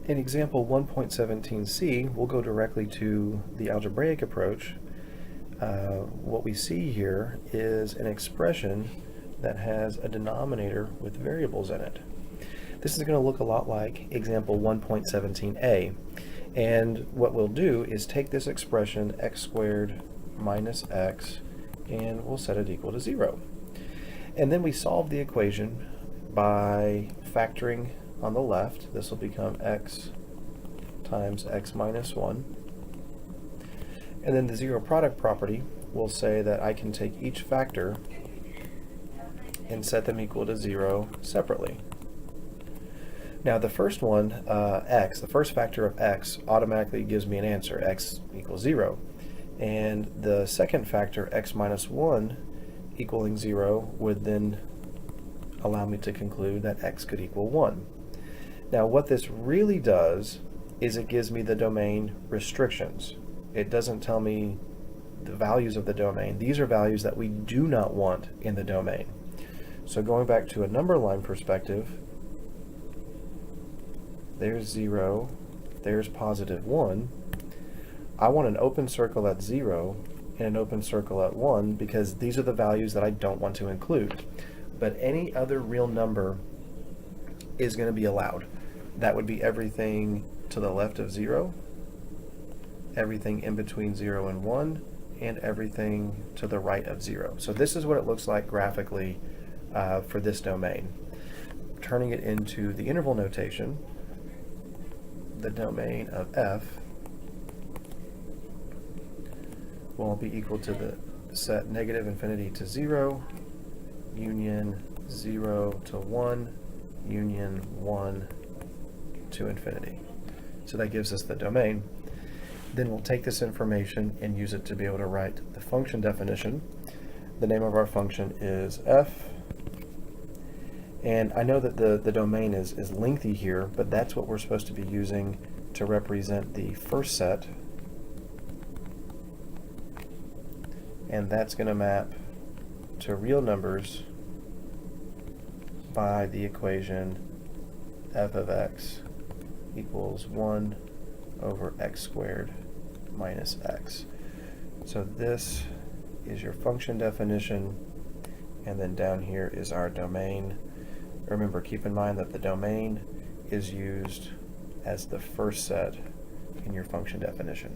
In example 1.17c, we'll go directly to the algebraic approach. What we see here is an expression that has a denominator with variables in it. This is going to look a lot like example 1.17a. And what we'll do is take this expression x squared minus x, and we'll set it equal to 0. And then we solve the equation by factoring on the left. This will become x times x minus 1. And then the zero product property will say that I can take each factor and set them equal to 0 separately. Now the first one, x, the first factor of x automatically gives me an answer, x equals 0. And the second factor, x minus 1 equaling 0, would then allow me to conclude that x could equal 1. Now what this really does is it gives me the domain restrictions. It doesn't tell me the values of the domain. These are values that we do not want in the domain. So going back to a number line perspective, there's 0, there's positive 1. I want an open circle at 0 and an open circle at 1 because these are the values that I don't want to include. But any other real number is going to be allowed. That would be everything to the left of 0, everything in between 0 and 1, and everything to the right of 0. So this is what it looks like graphically for this domain. Turning it into the interval notation, the domain of f will be equal to the set negative infinity to 0, union 0 to 1, union 1 to infinity. So that gives us the domain. Then we'll take this information and use it to be able to write the function definition. The name of our function is f. And I know that the domain is lengthy here, but that's what we're supposed to be using to represent the first set. And that's going to map to real numbers by the equation f of x equals 1 over x squared minus x. So this is your function definition, and then down here is our domain. Remember, keep in mind that the domain is used as the first set in your function definition.